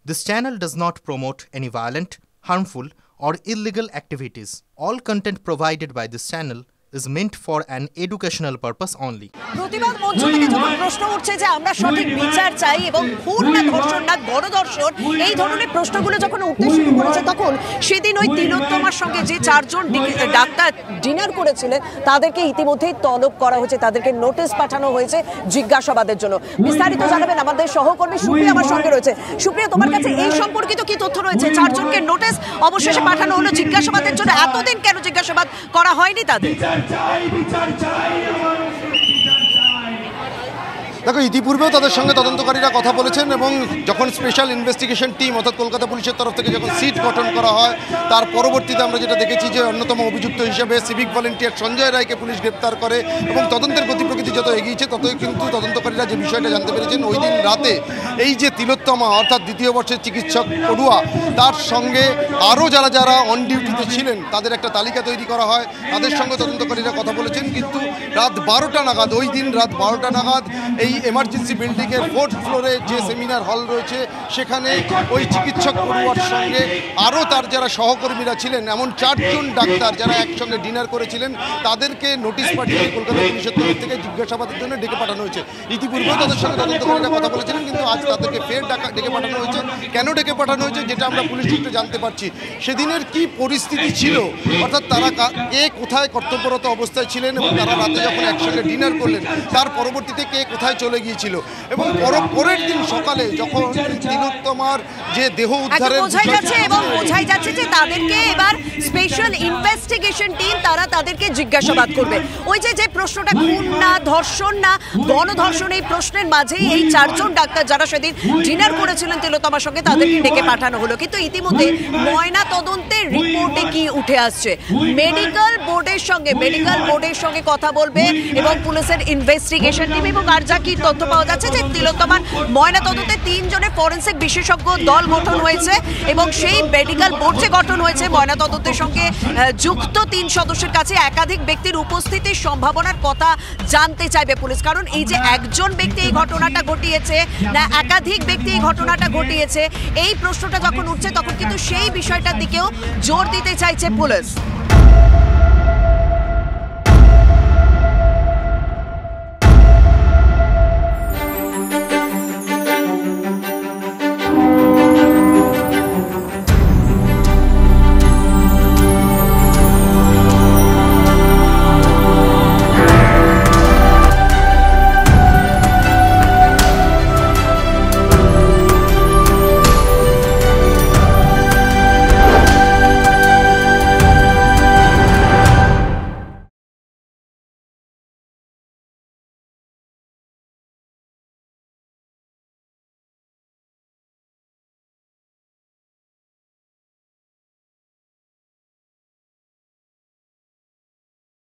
This channel does not promote any violent, harmful, or illegal activities. All content provided by this channel is meant for an educational purpose only. প্রতিবাদ মঞ্চ থেকে যখন প্রশ্ন উঠছে যে আমরা সঠিক বিচার চাই এবং খুন না ধর্ষণ না গণধর্ষণ এই ধরনের প্রশ্নগুলো যখন উঠতে শুরু করেছে তখন সেদিন ওই তিলোত্তমার সঙ্গে যে চারজন ডাক্তার ডিনার করেছিলেন তাদেরকে ইতিমধ্যেই তলব করা হয়েছে, তাদেরকে নোটিশ পাঠানো হয়েছে জিজ্ঞাসাবাদের জন্য। বিস্তারিত জানাবেন আমাদের সহকর্মী সুপ্রিয়া আমার সঙ্গে রয়েছে। সুপ্রিয়া, তোমার কাছে এই সম্পর্কিত কি তথ্য রয়েছে? চারজনকে নোটিশ অবশেষে পাঠানো হলো জিজ্ঞাসাবাদের জন্য, এতদিন কেন জিজ্ঞাসাবাদ করা হয়নি তাদের? দেখো, ইতিপূর্বেও তাদের সঙ্গে তদন্তকারীরা কথা বলেছেন এবং যখন স্পেশাল ইনভেস্টিগেশন টিম অর্থাৎ কলকাতা পুলিশের তরফ থেকে যখন সিট গঠন করা হয় তার পরবর্তীতে আমরা যেটা দেখেছি যে অন্যতম অভিযুক্ত হিসেবে সিভিক ভলেন্টিয়ার সঞ্জয় রায়কে পুলিশ গ্রেপ্তার করে এবং তদন্তের গতি প্রকৃতি যত এগিয়েছে ততই কিন্তু তদন্তকারীরা যে বিষয়টা জানতে পেরেছেন ওই দিন রাতে এই যে তিলোত্তমা অর্থাৎ দ্বিতীয় বর্ষের চিকিৎসক পড়ুয়া তার সঙ্গে আরও যারা অন ডিউটিতে ছিলেন তাদের একটা তালিকা তৈরি করা হয়, তাদের সঙ্গে তদন্তকারীরা কথা বলেছেন। কিন্তু রাত 12টা নাগাদ, ওই দিন রাত 12টা নাগাদ এই এমার্জেন্সি বিল্ডিংয়ের 4th ফ্লোরে যে সেমিনার হল রয়েছে সেখানে ওই চিকিৎসক পড়ুয়ার সঙ্গে আরও তার যারা সহকর্মীরা ছিলেন এমন 4 জন ডাক্তার যারা একসঙ্গে ডিনার করেছিলেন তাদেরকে নোটিশ পাঠিয়ে কলকাতা পুলিশের তরফ থেকে জিজ্ঞাসাবাদের জন্য ডেকে পাঠানো হয়েছে। ইতিপূর্বেও তাদের সঙ্গে তদন্তকারীরা কথা বলেছিলেন কিন্তু আজ তাদেরকে ফের ডেকে পাঠানো হয়েছে। কেন ডেকে পাঠানো হয়েছে যেটা আমরা পুলিশ সূত্রে জানতে পারছি, সেদিনের কি পরিস্থিতি ছিল অর্থাৎ তারা কে কোথায় কর্তব্যরত অবস্থায় ছিলেন এবং তারা রাতে যখন একসঙ্গে ডিনার করলেন তার পরবর্তীতে কে কোথায় চলে গিয়েছিল এবং পরের দিন সকালে যখন তিলোত্তমার যে দেহ উদ্ধারের বোঝাই যাচ্ছে যে তাদেরকে এবার স্পেশাল ইনভেস্টিগেশন টিম তারা তাদেরকে জিজ্ঞাসাবাদ করবে। ওই যে প্রশ্নটা খুন না ধর্ষণ না গণধর্ষণ এই প্রশ্নের মাঝেই এই 4 জন ডাক্তার যারা সেদিন ডিনার করেছিলেন তিলোত্তমার সঙ্গে তাদেরকে ডেকে পাঠানো হলো। কিন্তু ইতিমধ্যে ময়না তদন্তের রিপোর্টে কি উঠে আসছে, মেডিকেল বোর্ডের সঙ্গে কথা বলবে এবং পুলিশের ইনভেস্টিগেশন টিম এবং আর যা কি তথ্য পাওয়া যাচ্ছে যে তিলোত্তমার ময়না তদন্তে 3 জনের ফরেন্সিক বিশেষজ্ঞ দল গঠন হয়েছে এবং সেই মেডিকেল বোর্ড যে গঠন হয়েছে ময়না তদন্তের সঙ্গে যুক্ত 3 সদস্যের কাছে একাধিক ব্যক্তির উপস্থিতির সম্ভাবনার কথা জানতে চাইবে পুলিশ। কারণ এই যে একজন ব্যক্তি এই ঘটনাটা ঘটিয়েছে না একাধিক ব্যক্তি এই ঘটনাটা ঘটিয়েছে এই প্রশ্নটা যখন উঠছে তখন কিন্তু সেই বিষয়টার দিকেও জোর দিতে চাইছে পুলিশ।